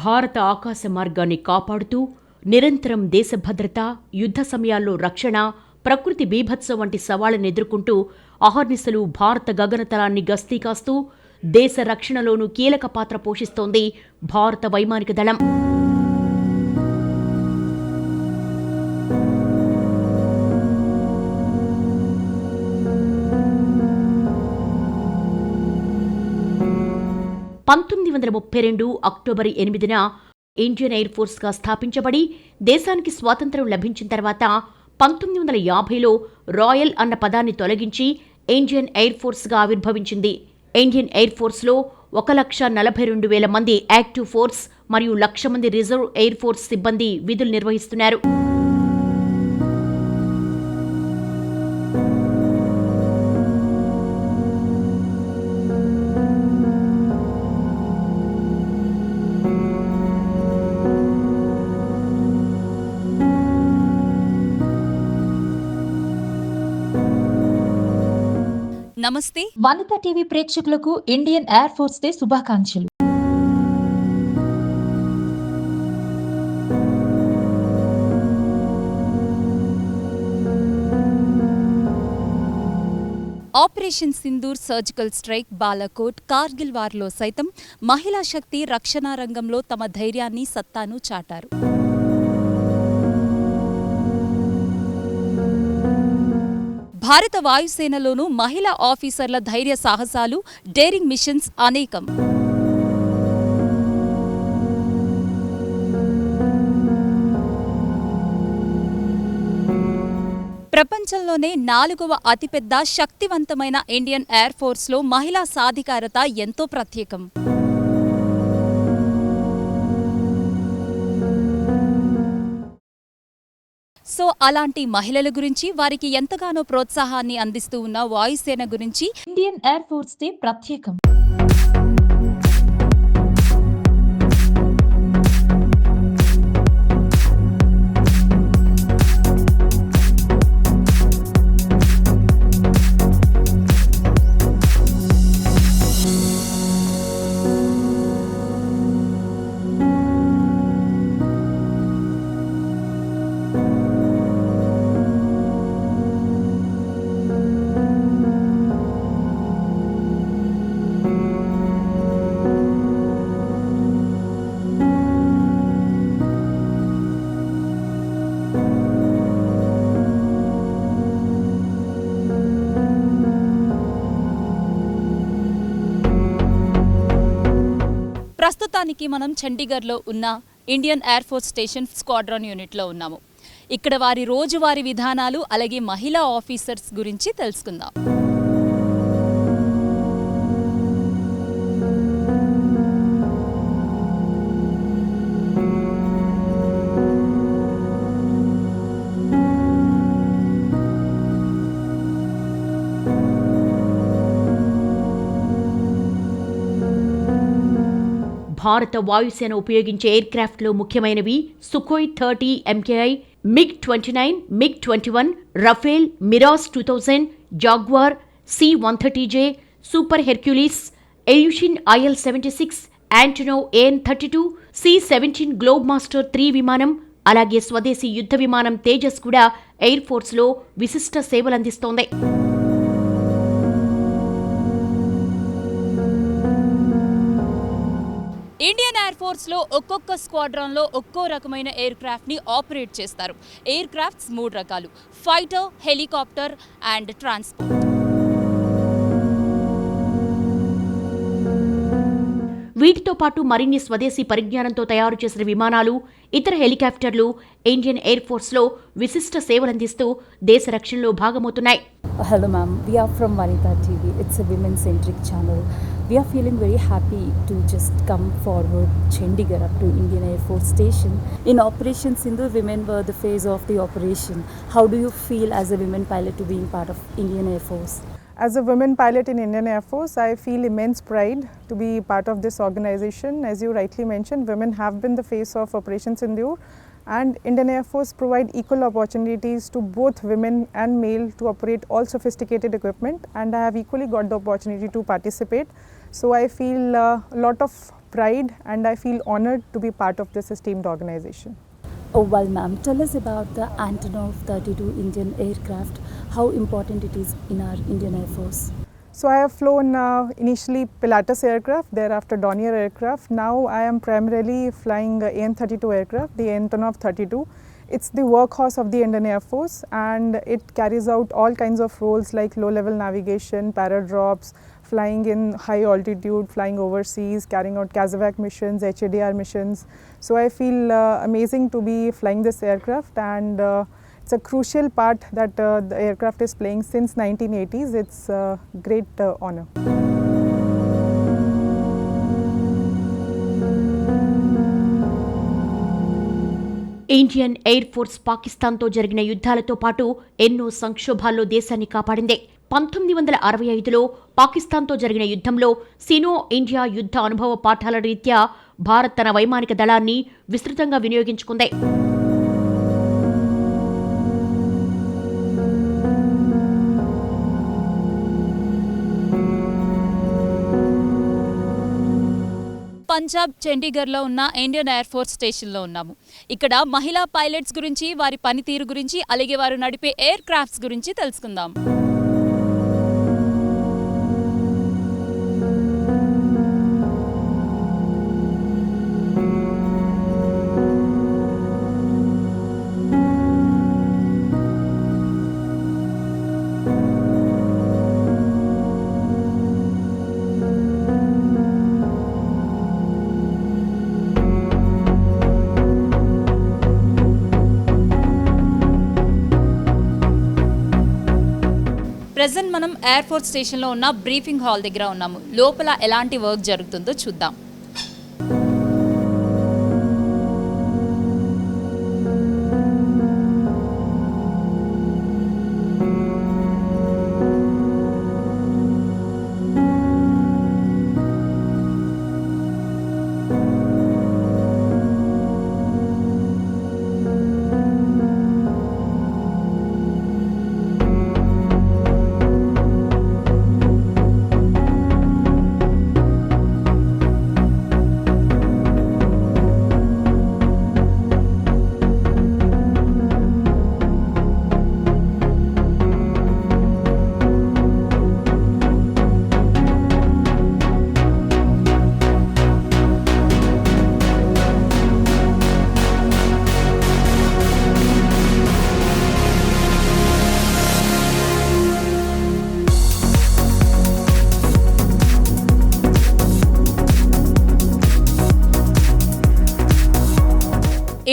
భారత ఆకాశ మార్గాన్ని కాపాడుతూ నిరంతరం దేశ భద్రత, యుద్ధ సమయాల్లో రక్షణ, ప్రకృతి బీభత్సం వంటి సవాళ్లను ఎదుర్కొంటూ అహర్నిశలు భారత గగనతలాన్ని గస్తీ కాస్తూ దేశ రక్షణలోనూ కీలక పాత్ర పోషిస్తోంది భారత వైమానిక దళం. అక్టోబర్ 8న ఇండియన్ ఎయిర్ ఫోర్స్గా స్థాపించబడి దేశానికి స్వాతంత్ర్యం లభించిన తర్వాత 1950లో రాయల్ అన్న పదాన్ని తొలగించి ఇండియన్ ఎయిర్ ఫోర్స్గా ఆవిర్భవించింది. ఇండియన్ ఎయిర్ ఫోర్స్లో 1,42,000 మంది యాక్టివ్ ఫోర్స్ మరియు 1,00,000 మంది రిజర్వ్ ఎయిర్ ఫోర్స్ సిబ్బంది విధులు నిర్వహిస్తున్నారు. నమస్తే వనిత టీవీ ప్రేక్షకులకు ఇండియన్ ఎయిర్ ఫోర్స్ డే శుభాకాంక్షలు. Operation Sindoor, surgical strike, Balakot, Kargil వార్లో సైతం మహిళా శక్తి రక్షణ రంగంలో తమ ధైర్యాన్ని, సత్తాను చాటారు. భారత వాయుసేనలోనూ మహిళా ఆఫీసర్ల ధైర్య సాహసాలు, డేరింగ్ మిషన్స్ అనేకం. ప్రపంచంలోనే 4వ అతిపెద్ద శక్తివంతమైన ఇండియన్ ఎయిర్ ఫోర్స్లో మహిళా సాధికారత ఎంతో ప్రత్యేకం. సో అలాంటి మహిళల గురించి, వారికి ఎంతగానో ప్రోత్సాహాన్ని అందిస్తూ ఉన్న వాయుసేన గురించి ఇండియన్ ఎయిర్ ఫోర్స్ డే ప్రత్యేకం. ప్రస్తుతానికి మనం చండీగఢ్లో ఉన్న Indian air force station squadron యూనిట్లో ఉన్నాము. ఇక్కడ వారి రోజువారీ విధానాలు, అలాగే మహిళా ఆఫీసర్స్ గురించి తెలుసుకుందాం. భారత వాయుసేన ఉపయోగించే ఎయిర్ క్రాఫ్ట్లో ముఖ్యమైనవి Sukhoi 30 MKI, MiG-29, MiG-21, Rafale, Mirage 2000, Jaguar, C-130J, super Hercules, Ilyushin IL-76, Antonov AN-32, C-17 Globemaster 3 విమానం, అలాగే స్వదేశీ యుద్ధ విమానం తేజస్ కూడా ఎయిర్ ఫోర్స్లో విశిష్ట సేవలందిస్తోంది. ఇండియన్ ఎయిర్ ఫోర్స్లో ఒక్కొక్క స్క్వాడ్రాన్లో ఒక్కో రకమైన ఎయిర్ క్రాఫ్ట్ని ఆపరేట్ చేస్తారు. ఎయిర్ క్రాఫ్ట్స్ 3 రకాలు: ఫైటర్, హెలికాప్టర్ అండ్ ట్రాన్స్పోర్ట్. వీటితో పాటు మరిన్ని స్వదేశీ పరిజ్ఞానంతో తయారు చేసిన విమానాలు, ఇతర హెలికాప్టర్లు ఇండియన్ ఎయిర్ ఫోర్స్లో విశిష్ట సేవలందిస్తూ దేశ రక్షణలో భాగమవుతున్నాయి. Hello ma'am, we are from Vanitha TV. It's a women centric channel. We are feeling very happy to just come forward Chandigarh up to Indian Air Force Station. In Operation Sindoor, women were the face of the operation. How do you feel as a women pilot to being part of Indian Air Force? As a women pilot in Indian Air Force, I feel immense pride to be part of this organization. As you rightly mentioned, women have been the face of Operation Sindoor, and Indian Air Force provide equal opportunities to both women and male to operate all sophisticated equipment, and I have equally got the opportunity to participate. So I feel a lot of pride and I feel honored to be part of this esteemed organization. Oh, well, ma'am, tell us about the Antonov 32 Indian aircraft, how important it is in our Indian Air Force. So I have flown initially Pilatus aircraft, thereafter Dornier aircraft. Now I am primarily flying AN-32 aircraft, the Antonov 32. It's the workhorse of the Indian Air Force and it carries out all kinds of roles like low-level navigation, paradrops, flying in high altitude, flying overseas, carrying out CASEVAC missions, HADR missions. So I feel amazing to be flying this aircraft and it's a crucial part that the aircraft is playing since 1980s. It's a great honor. Indian air force పాకిస్తాన్తో జరిగిన యుద్ధాలతో పాటు ఎన్నో సంక్షోభాల్లో దేశాన్ని కాపాడింది. 1965లో పాకిస్తాన్తో జరిగిన యుద్ధంలో సినో India యుద్ధ అనుభవ పాఠాల రీత్యా భారత్ తన వైమానిక దళాన్ని విస్తృతంగా వినియోగించుకుంది. పంజాబ్ చండీగఢ్లో ఉన్న ఇండియన్ ఎయిర్ ఫోర్స్ స్టేషన్లో ఉన్నాము. ఇక్కడ మహిళా పైలట్స్ గురించి, వారి పనితీరు గురించి, అలాగే వారు నడిపే ఎయిర్ క్రాఫ్ట్స్ గురించి తెలుసుకుందాం. ప్రెజెంట్ మనం ఎయిర్ ఫోర్స్ స్టేషన్లో ఉన్న బ్రీఫింగ్ హాల్ దగ్గర ఉన్నాము. లోపల ఎలాంటి వర్క్ జరుగుతుందో చూద్దాం.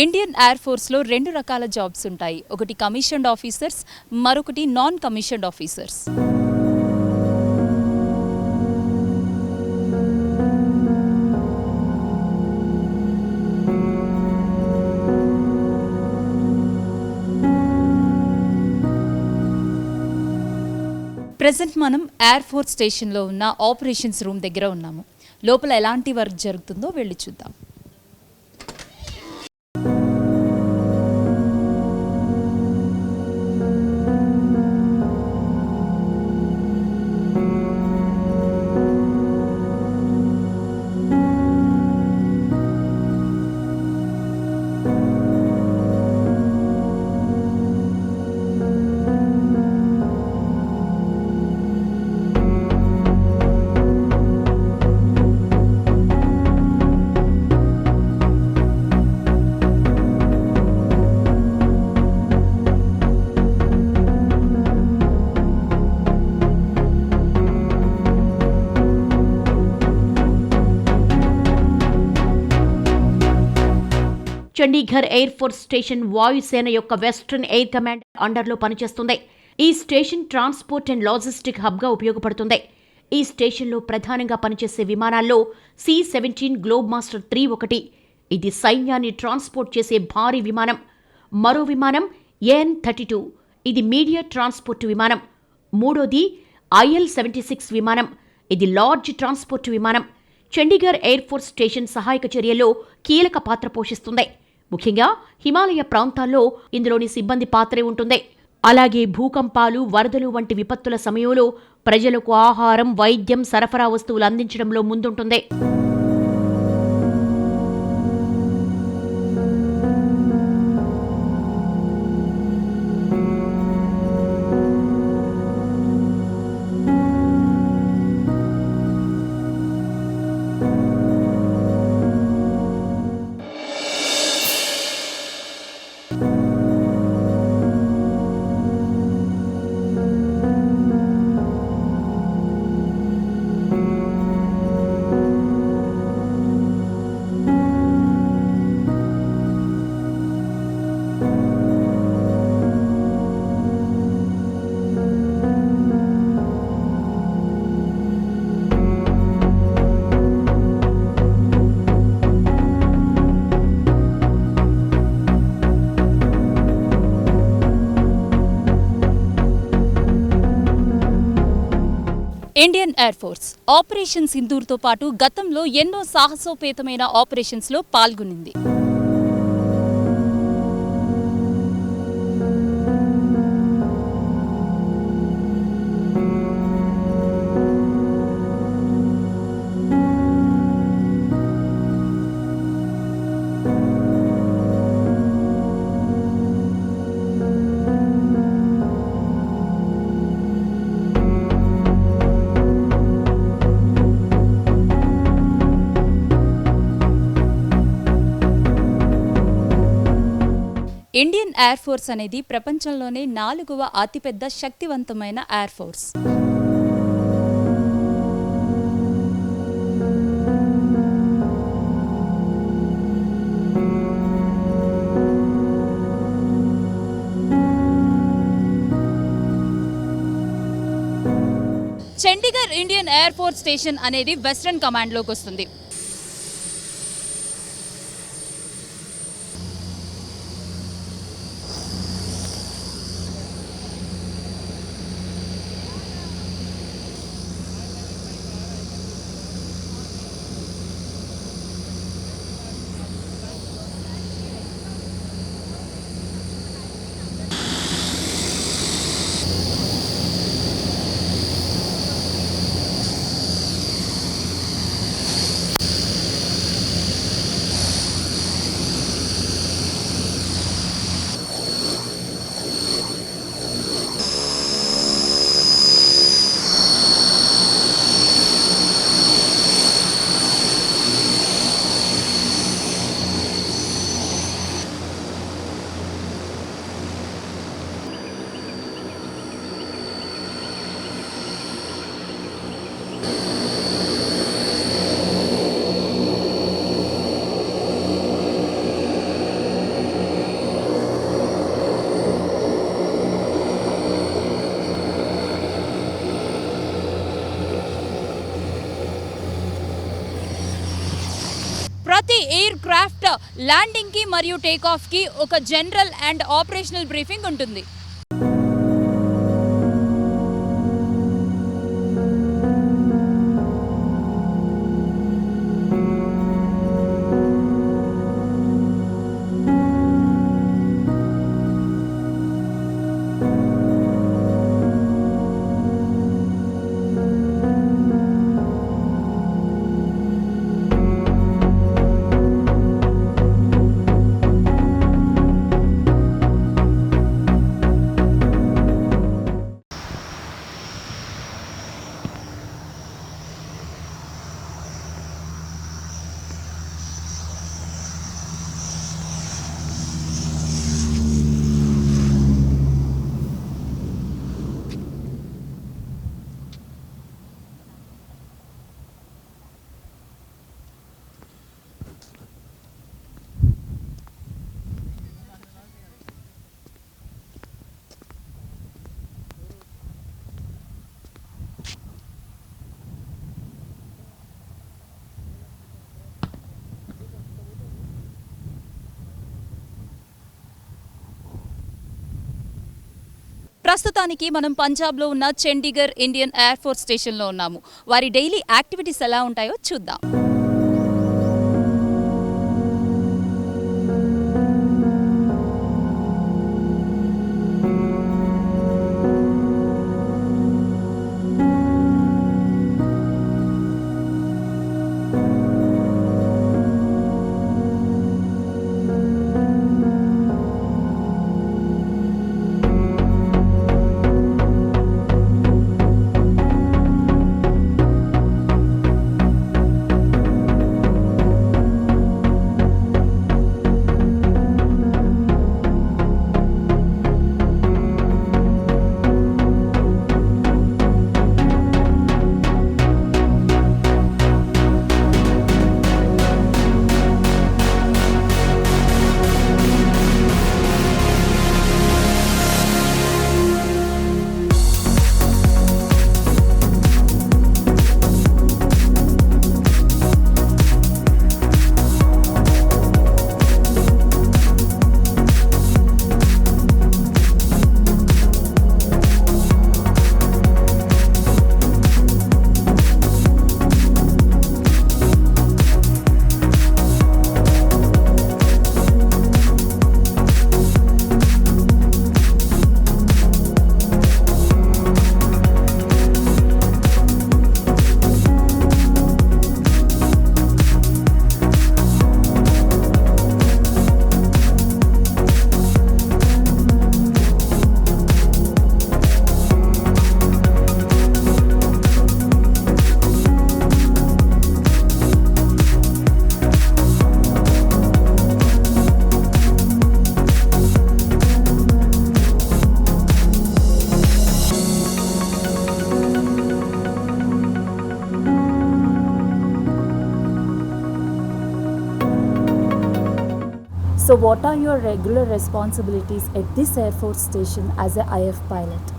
ఇండియన్ ఎయిర్ ఫోర్స్లో 2 రకాల జాబ్స్ ఉంటాయి. ఒకటి కమిషన్డ్ ఆఫీసర్స్, మరొకటి నాన్ కమిషన్డ్ ఆఫీసర్స్. ప్రెజెంట్ మనం ఎయిర్ ఫోర్స్ స్టేషన్లో ఉన్న ఆపరేషన్స్ రూమ్ దగ్గర ఉన్నాము. లోపల ఎలాంటి వర్క్ జరుగుతుందో వెళ్ళి చూద్దాం. చండీగఢ్ ఎయిర్ ఫోర్స్ స్టేషన్ వాయుసేన యొక్క వెస్ట్రన్ ఎయిర్ కమాండ్ అండర్లో పనిచేస్తుంది. ఈ స్టేషన్ ట్రాన్స్పోర్ట్ అండ్ లాజిస్టిక్ హబ్గా ఉపయోగపడుతుంది. ఈ స్టేషన్లో ప్రధానంగా పనిచేసే విమానాల్లో C-17 గ్లోబ్ మాస్టర్ 3 ఒకటి. ఇది సైన్యాన్ని ట్రాన్స్పోర్ట్ చేసే భారీ విమానం. మరో విమానం AN-32, ఇది మీడియా ట్రాన్స్పోర్ట్ విమానం. మూడోది IL-76 విమానం, ఇది లార్జ్ ట్రాన్స్పోర్ట్ విమానం. చండీగఢ్ ఎయిర్ ఫోర్స్ స్టేషన్ సహాయక చర్యల్లో కీలక పాత్ర పోషిస్తుంది. ముఖ్యంగా హిమాలయ ప్రాంతాల్లో ఇందులోని సిబ్బంది పాత్రే ఉంటుంది. అలాగే భూకంపాలు, వరదలు వంటి విపత్తుల సమయంలో ప్రజలకు ఆహారం, వైద్యం, సరఫరా వస్తువులు అందించడంలో ముందుంటుంది. ఇండియన్ ఎయిర్ ఫోర్స్ ఆపరేషన్ సింధూర్తో పాటు గతంలో ఎన్నో సాహసోపేతమైన ఆపరేషన్స్లో పాల్గొనింది. ఇండియన్ ఎయిర్ ఫోర్స్ అనేది ప్రపంచంలోనే 4వ అతిపెద్ద శక్తివంతమైన air force. Chandigarh Indian air force station అనేది వెస్ట్రన్ కమాండ్లోకి వస్తుంది. ప్రతి ఎయిర్ క్రాఫ్ట్ ల్యాండింగ్ కి మరియు టేక్ ఆఫ్ కి ఒక జనరల్ అండ్ ఆపరేషనల్ బ్రీఫింగ్ ఉంటుంది. ప్రస్తుతానికి మనం పంజాబ్లో ఉన్న చండీగఢ్ ఇండియన్ ఎయిర్ ఫోర్స్ స్టేషన్లో ఉన్నాము. వారి డైలీ యాక్టివిటీస్ ఎలా ఉంటాయో చూద్దాం. So what are your regular responsibilities at this Air Force station as a IF pilot?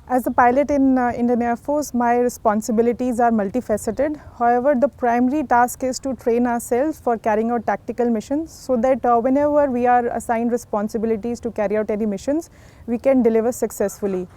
As a pilot in Indian Air Force, my responsibilities are multifaceted. However, the primary task is to train ourselves for carrying out tactical missions so that whenever we are assigned responsibilities to carry out any missions, we can deliver successfully.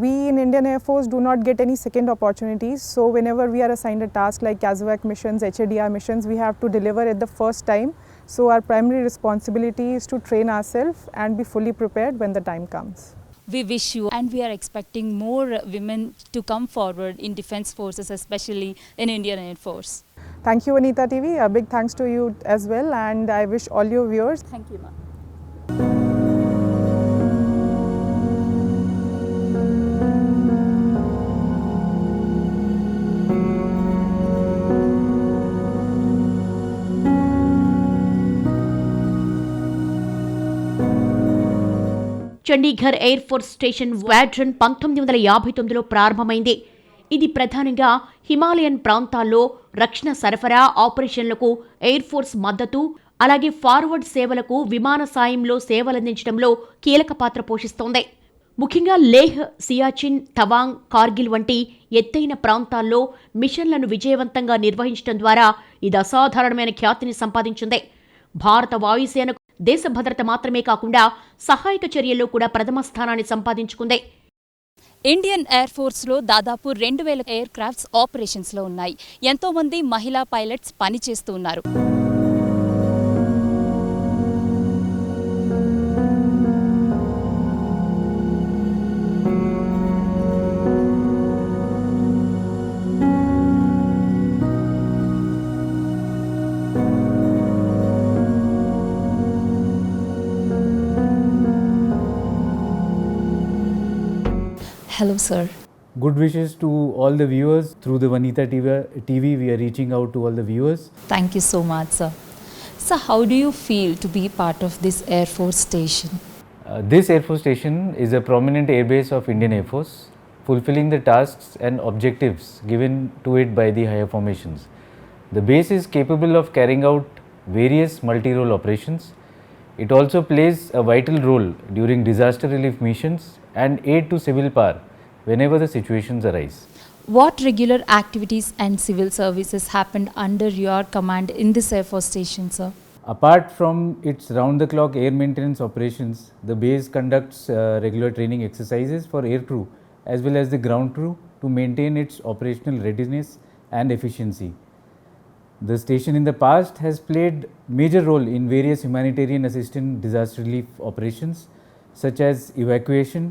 We in Indian Air Force do not get any second opportunities, so whenever we are assigned a task like CASVAC missions, HADR missions, we have to deliver at the first time. So our primary responsibility is to train ourselves and be fully prepared when the time comes. We wish you, and we are expecting more women to come forward in defense forces, especially in Indian Air Force. Thank you, Vanitha TV. A big thanks to you as well, and I wish all your viewers. Thank you, ma'am. Chandigarh air force station squadron 1959లో ప్రారంభమైంది. ఇది ప్రధానంగా Himalayan ప్రాంతాల్లో రక్షణ సరఫరా ఆపరేషన్లకు air force మద్దతు, అలాగే forward సేవలకు విమాన సాయంలో సేవలందించడంలో కీలక పాత్ర పోషిస్తోంది. ముఖ్యంగా లేహ్, సియాచిన్, తవాంగ్, కార్గిల్ వంటి ఎత్తైన ప్రాంతాల్లో మిషన్లను విజయవంతంగా నిర్వహించడం ద్వారా ఇది అసాధారణమైన ఖ్యాతిని సంపాదించింది. భారత వాయుసేనకు దేశ భద్రత మాత్రమే కాకుండా సహాయక చర్యల్లో కూడా ప్రథమ స్థానాన్ని సంపాదించుకుంది. ఇండియన్ ఎయిర్ ఫోర్స్లో దాదాపు 2000 ఎయిర్ క్రాఫ్ట్స్ ఆపరేషన్స్లో ఉన్నాయి. ఎంతోమంది మహిళా పైలట్స్ పనిచేస్తూ ఉన్నారు. Hello, sir. Good wishes to all the viewers. Through the Vanitha TV, we are reaching out to all the viewers. Thank you so much, sir. So, how do you feel to be part of this Air Force station? This Air Force station is a prominent airbase of Indian Air Force, fulfilling the tasks and objectives given to it by the higher formations. The base is capable of carrying out various multi-role operations. It also plays a vital role during disaster relief missions and aid to civil power whenever the situations arise. What regular activities and civil services happened under your command in this Air Force station, sir? Apart from its round-the-clock air maintenance operations, the base conducts regular training exercises for air crew as well as the ground crew to maintain its operational readiness and efficiency. The station in the past has played major role in various humanitarian assistance disaster relief operations such as evacuation,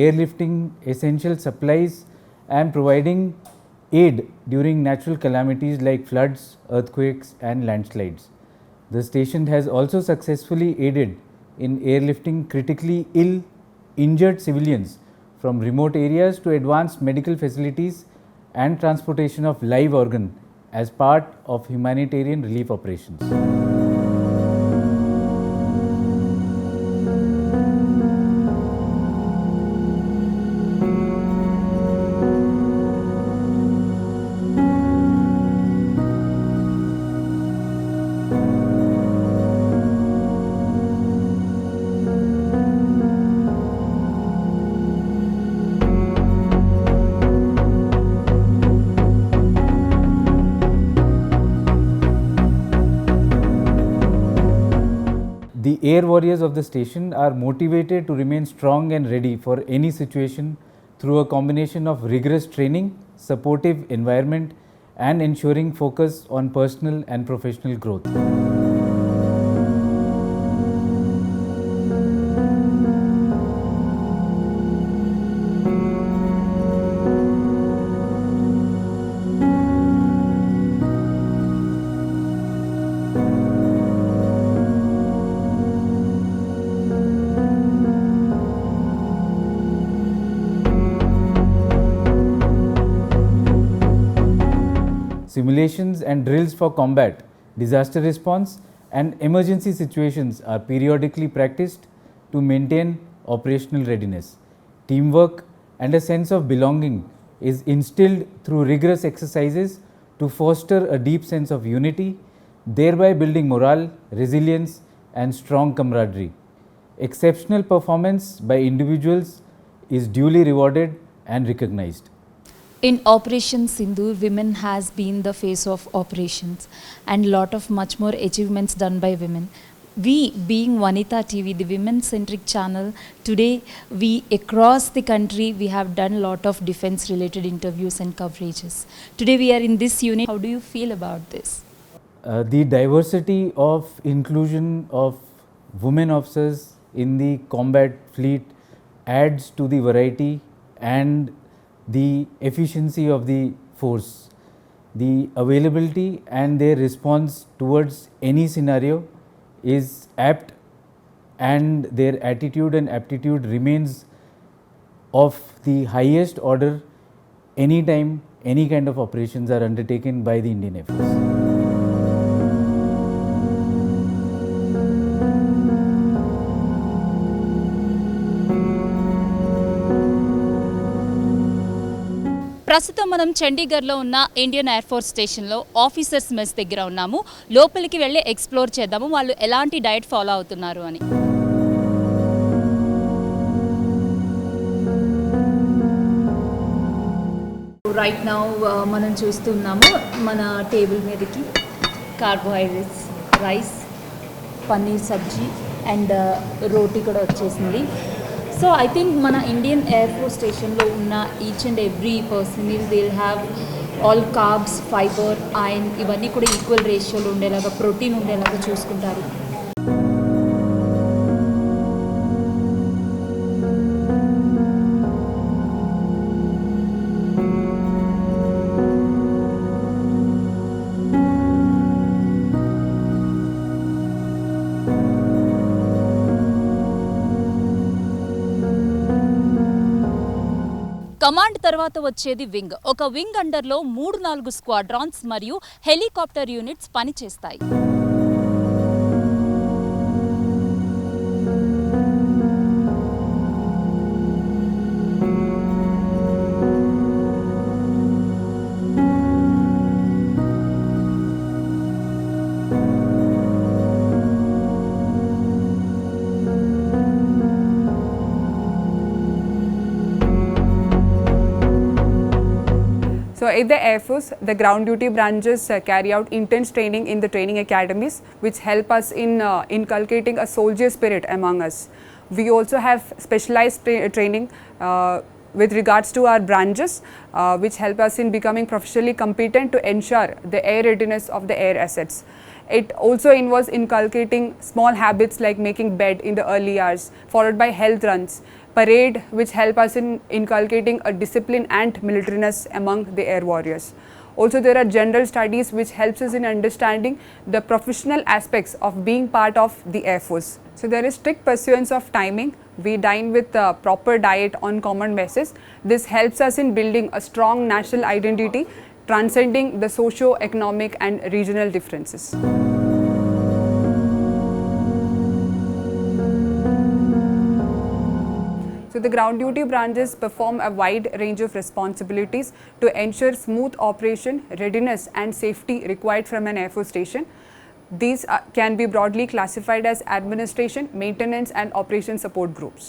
airlifting essential supplies and providing aid during natural calamities like floods, earthquakes and landslides. The station has also successfully aided in airlifting critically ill, injured civilians from remote areas to advanced medical facilities and transportation of live organ as part of humanitarian relief operations. The air warriors of the station are motivated to remain strong and ready for any situation through a combination of rigorous training, supportive environment and ensuring focus on personal and professional growth. Simulations and drills for combat, disaster response and emergency situations are periodically practiced to maintain operational readiness. Teamwork and a sense of belonging is instilled through rigorous exercises to foster a deep sense of unity, thereby building morale, resilience and strong camaraderie. Exceptional performance by individuals is duly rewarded and recognized. In Operation Sindoor, women has been the face of operations and lot of much more achievements done by women. We, being Vanitha TV, the women-centric channel, today we across the country we have done lot of defense-related interviews and coverages. Today we are in this unit. How do you feel about this? The diversity of inclusion of women officers in the combat fleet adds to the variety and the efficiency of the force. The availability and their response towards any scenario is apt, and their attitude and aptitude remains of the highest order anytime any kind of operations are undertaken by the Indian Air Force. ప్రస్తుతం మనం చండీగఢ్లో ఉన్న Indian air force స్టేషన్లో officers mess దగ్గర ఉన్నాము. లోపలికి వెళ్ళి explore చేద్దాము వాళ్ళు ఎలాంటి డైట్ ఫాలో అవుతున్నారు అని. రైట్ నౌ మనం చూస్తున్నాము మన టేబుల్ మీదకి carbohydrates, rice, paneer sabzi and roti కూడా వచ్చేసింది. సో ఐ థింక్ మన ఇండియన్ ఎయిర్ ఫోర్స్ స్టేషన్లో ఉన్న each and every personal they will have all carbs, fibre, iron ఇవన్నీ కూడా ఈక్వల్ రేషియోలో ఉండేలాగా, ప్రోటీన్ ఉండేలాగా చూసుకుంటారు. కమాండ్ తర్వాత వచ్చేది వింగ్. ఒక వింగ్ అండర్లో 3-4 స్క్వాడ్రాన్స్ మరియు హెలికాప్టర్ యూనిట్స్ పనిచేస్తాయి. So at the Air Force, the ground duty branches carry out intense training in the training academies, which help us in inculcating a soldier spirit among us. We also have specialized training with regards to our branches, which help us in becoming professionally competent to ensure the air readiness of the air assets. It also involves inculcating small habits like making bed in the early hours, followed by health runs, parade, which help us in inculcating a discipline and militariness among the air warriors. Also, there are general studies which helps us in understanding the professional aspects of being part of the Air Force. So there is strict pursuance of timing. We dine with proper diet on common messes. This helps us in building a strong national identity, transcending the socio-economic and regional differences. So the ground duty branches perform a wide range of responsibilities to ensure smooth operation, readiness and safety required from an Air Force station. These can be broadly classified as administration, maintenance and operation support groups.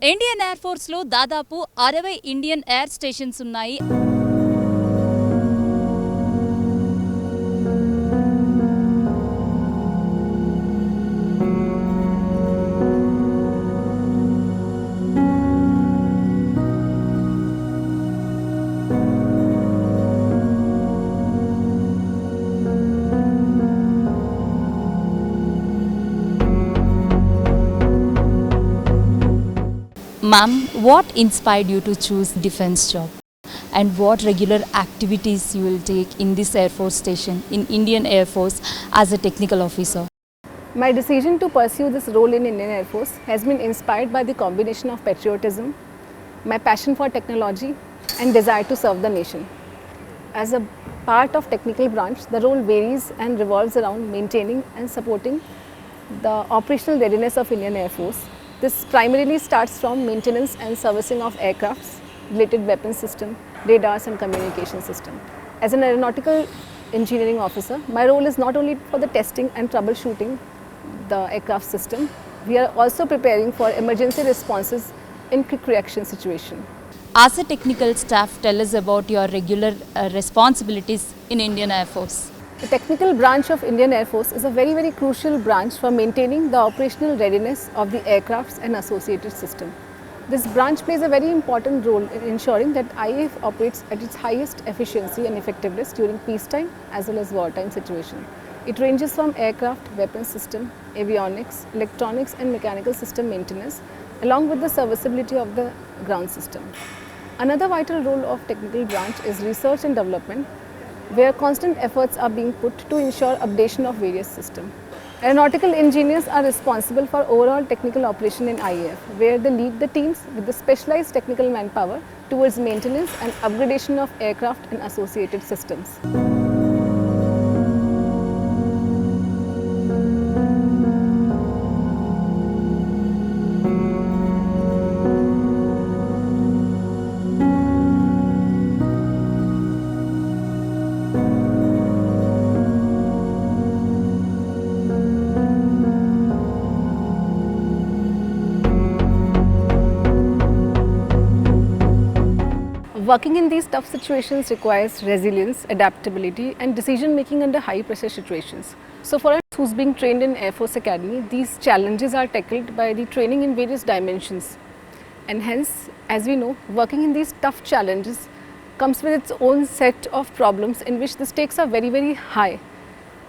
Indian air ఫోర్స్లో దాదాపు 60 Indian air stations ఉన్నాయి. Ma'am, what inspired you to choose defense job? And what regular activities you will take in this Air Force station in Indian Air Force as a technical officer? My decision to pursue this role in Indian Air Force has been inspired by the combination of patriotism, my passion for technology and desire to serve the nation. As a part of technical branch, the role varies and revolves around maintaining and supporting the operational readiness of Indian Air Force. This primarily starts from maintenance and servicing of aircrafts, related weapons system, radars and communication system. As an aeronautical engineering officer, my role is not only for the testing and troubleshooting the aircraft system, we are also preparing for emergency responses in quick reaction situation. As a technical staff, tell us about your regular responsibilities in Indian Air Force. The technical branch of Indian Air Force is a very crucial branch for maintaining the operational readiness of the aircrafts and associated system. This branch plays a very important role in ensuring that IAF operates at its highest efficiency and effectiveness during peacetime as well as wartime situation. It ranges from aircraft, weapons system, avionics, electronics and mechanical system maintenance, along with the serviceability of the ground system. Another vital role of technical branch is research and development, where constant efforts are being put to ensure updation of various systems. Aeronautical engineers are responsible for overall technical operation in IAF, where they lead the teams with the specialized technical manpower towards maintenance and upgradation of aircraft and associated systems. Working in these tough situations requires resilience, adaptability and decision making under high pressure situations. So for us who's being trained in Air Force Academy, these challenges are tackled by the training in various dimensions. And hence, as we know, working in these tough challenges comes with its own set of problems in which the stakes are very high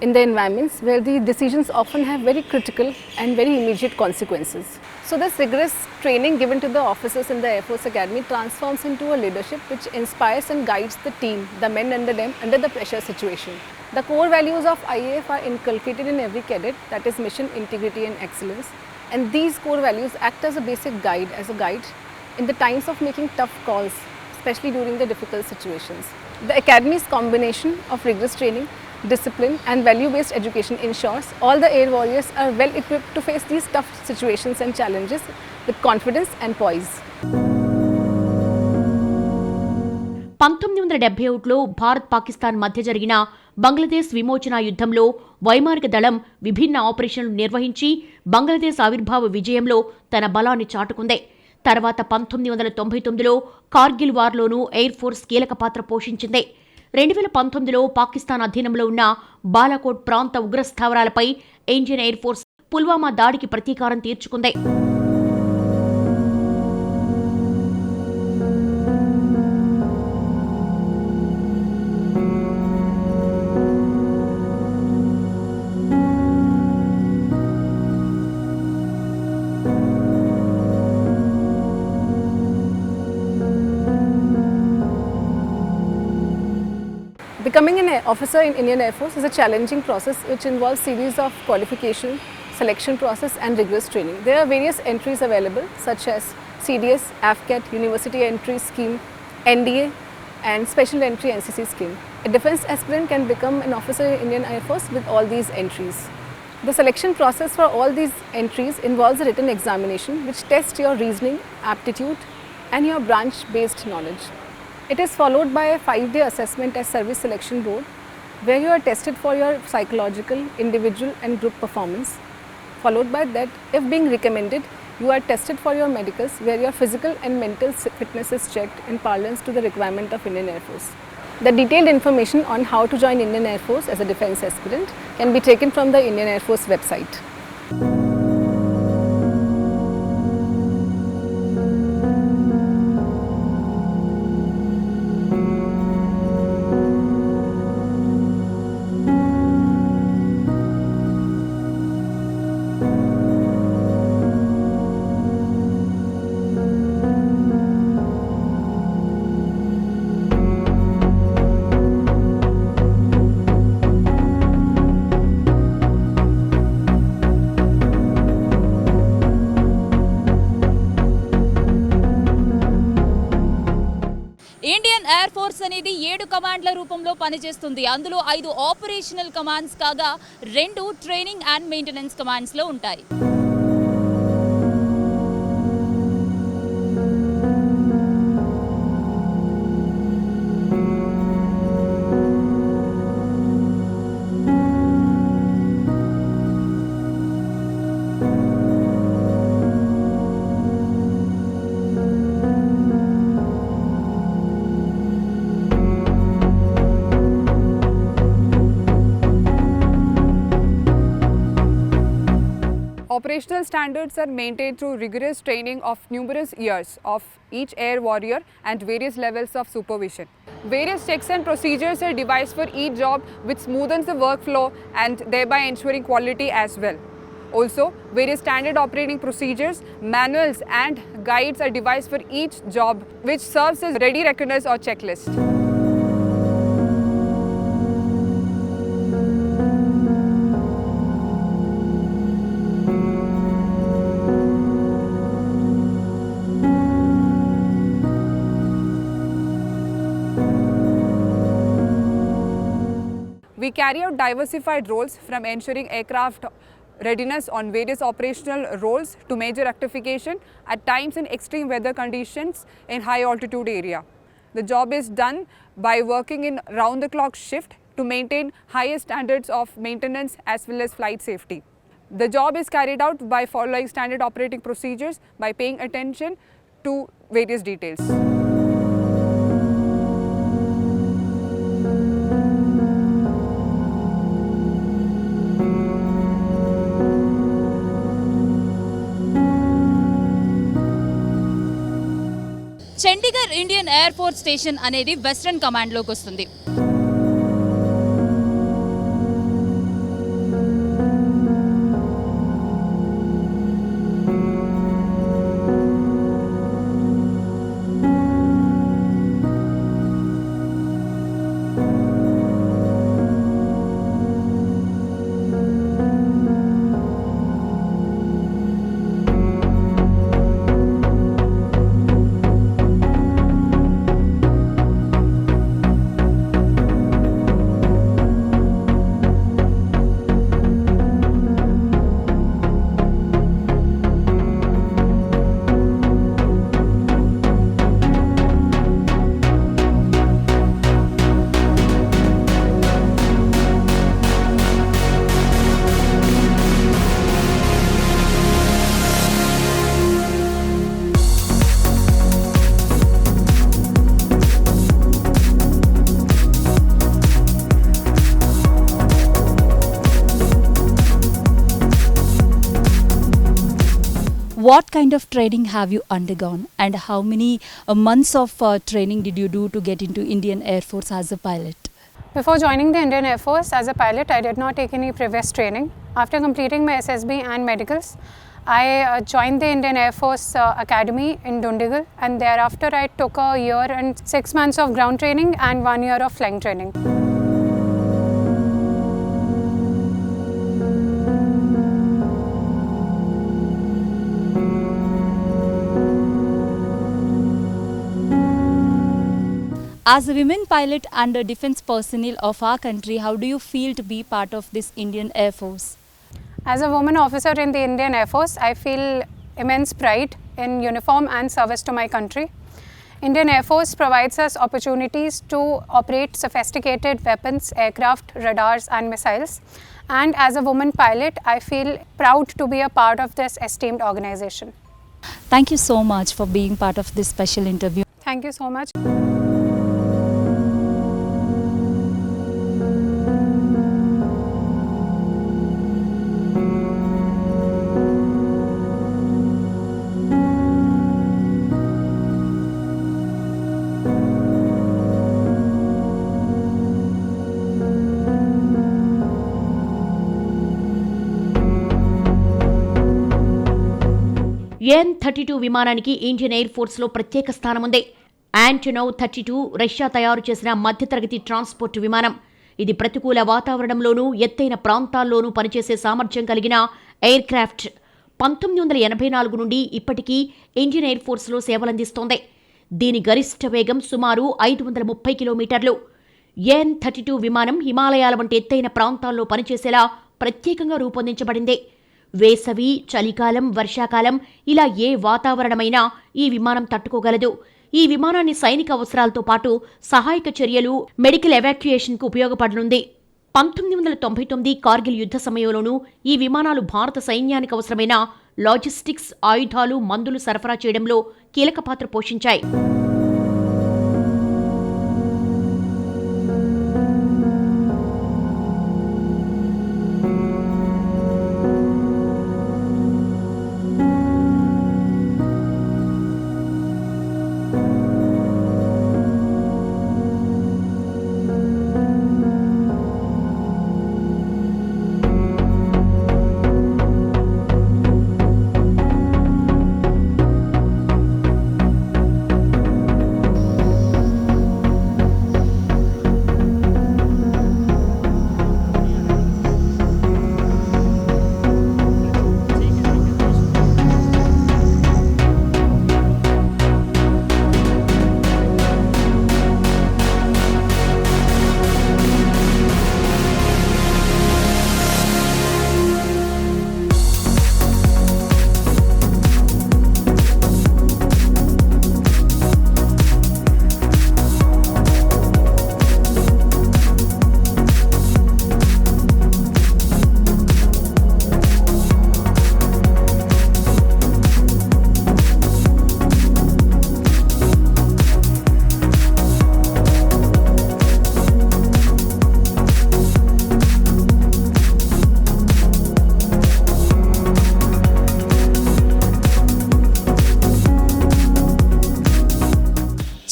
in the environments where the decisions often have very critical and very immediate consequences. So this rigorous training given to the officers in the Air Force Academy transforms into a leadership which inspires and guides the team, the men under them, under the pressure situation. The core values of IAF are inculcated in every cadet, that is mission, integrity and excellence. And these core values act as a basic guide, in the times of making tough calls, especially during the difficult situations. The Academy's combination of rigorous training, discipline and value-based education ensures all the air warriors are well equipped to face these tough situations and challenges with confidence and poise. 1971లో Bharat Pakistan మధ్య జరిగిన బంగ్లాదేశ్ విమోచన యుద్ధంలో వైమానిక దళం విభిన్న ఆపరేషన్లు నిర్వహించి బంగ్లాదేశ్ ఆవిర్భావ విజయంలో తన బలాన్ని చాటుకుంది. తర్వాత 1999లో కార్గిల్ వార్లోనూ ఎయిర్ ఫోర్స్ కీలక పాత్ర పోషించింది. 2019లో పాకిస్తాన్ అధీనంలో ఉన్న బాలాకోట్ ప్రాంత ఉగ్రస్థావరాలపై ఇండియన్ ఎయిర్ ఫోర్స్ పుల్వామా దాడికి ప్రతీకారం తీర్చుకుంది. Becoming an officer in Indian Air Force is a challenging process which involves series of qualification, selection process and rigorous training. There are various entries available such as CDS, AFCAT, University Entry Scheme, NDA and Special Entry NCC Scheme. A defence aspirant can become an officer in Indian Air Force with all these entries. The selection process for all these entries involves a written examination which tests your reasoning, aptitude and your branch-based knowledge. It is followed by a 5-day assessment as Service Selection Board, where you are tested for your psychological, individual and group performance. Followed by that, if being recommended, you are tested for your medicals, where your physical and mental fitness is checked in parlance to the requirement of Indian Air Force. The detailed information on how to join Indian Air Force as a defence aspirant can be taken from the Indian Air Force website. Indian air force అనేది 7 కమాండ్ల రూపంలో పనిచేస్తుంది. అందులో 5 operational commands కాగా 2 training and maintenance కమాండ్స్లో ఉంటాయి. Operational standards are maintained through rigorous training of numerous years of each air warrior and various levels of supervision. Various checks and procedures are devised for each job, which smoothens the workflow and thereby ensuring quality as well. Also, various standard operating procedures, manuals and guides are devised for each job, which serves as ready reckoners or checklist. We carry out diversified roles from ensuring aircraft readiness on various operational roles to major rectification at times in extreme weather conditions in high altitude area. The job is done by working in round the clock shift to maintain highest standards of maintenance as well as flight safety. The job is carried out by following standard operating procedures by paying attention to various details. Chandigarh Indian air force station అనేది western కమాండ్లోకి వస్తుంది. What kind of training have you undergone and how many months of training did you do to get into Indian Air Force as a pilot? Before joining the Indian Air Force as a pilot, I did not take any previous training. After completing my SSB and medicals, I joined the Indian Air Force Academy in Dundigal, and thereafter I took a year and 6 months of ground training and 1 year of flying training. As a women pilot and a defense personnel of our country, how do you feel to be part of this Indian Air Force? As a woman officer in the Indian Air Force, I feel immense pride in uniform and service to my country. Indian Air Force provides us opportunities to operate sophisticated weapons, aircraft, radars and missiles. And as a woman pilot, I feel proud to be a part of this esteemed organization. Thank you so much for being part of this special interview. Thank you so much. AN-32 విమానానికి Indian air ఫోర్స్లో ప్రత్యేక స్థానం ఉంది. Antonov 32 Russia తయారు చేసిన మధ్యతరగతి transport విమానం. ఇది ప్రతికూల వాతావరణంలోనూ ఎత్తైన ప్రాంతాల్లోనూ పనిచేసే సామర్థ్యం కలిగిన ఎయిర్ క్రాఫ్ట్. 1984 నుండి ఇప్పటికీ ఇండియన్ ఎయిర్ ఫోర్స్లో సేవలందిస్తోంది. దీని గరిష్ట వేగం సుమారు 530 కిలోమీటర్లు. AN-32 విమానం హిమాలయాల వంటి ఎత్తైన ప్రాంతాల్లో పనిచేసేలా ప్రత్యేకంగా రూపొందించబడింది. వేసవి, చలికాలం, వర్షాకాలం ఇలా ఏ వాతావరణమైనా ఈ విమానం తట్టుకోగలదు. ఈ విమానాన్ని సైనిక అవసరాలతో పాటు సహాయక చర్యలు, మెడికల్ ఎవాక్యుయేషన్కు ఉపయోగపడనుంది. 1999 కార్గిల్ యుద్ధ సమయంలోనూ ఈ విమానాలు భారత సైన్యానికి అవసరమైన లాజిస్టిక్స్, ఆయుధాలు, మందులు సరఫరా చేయడంలో కీలక పాత్ర పోషించాయి.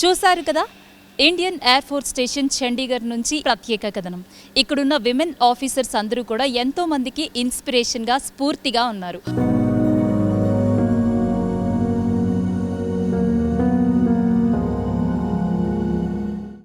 చూశారు కదా, Indian air force station Chandigarh నుంచి ప్రత్యేక కథనం. ఇక్కడున్న విమెన్ ఆఫీసర్స్ అందరూ కూడా ఎంతో మందికి ఇన్స్పిరేషన్గా, స్ఫూర్తిగా ఉన్నారు.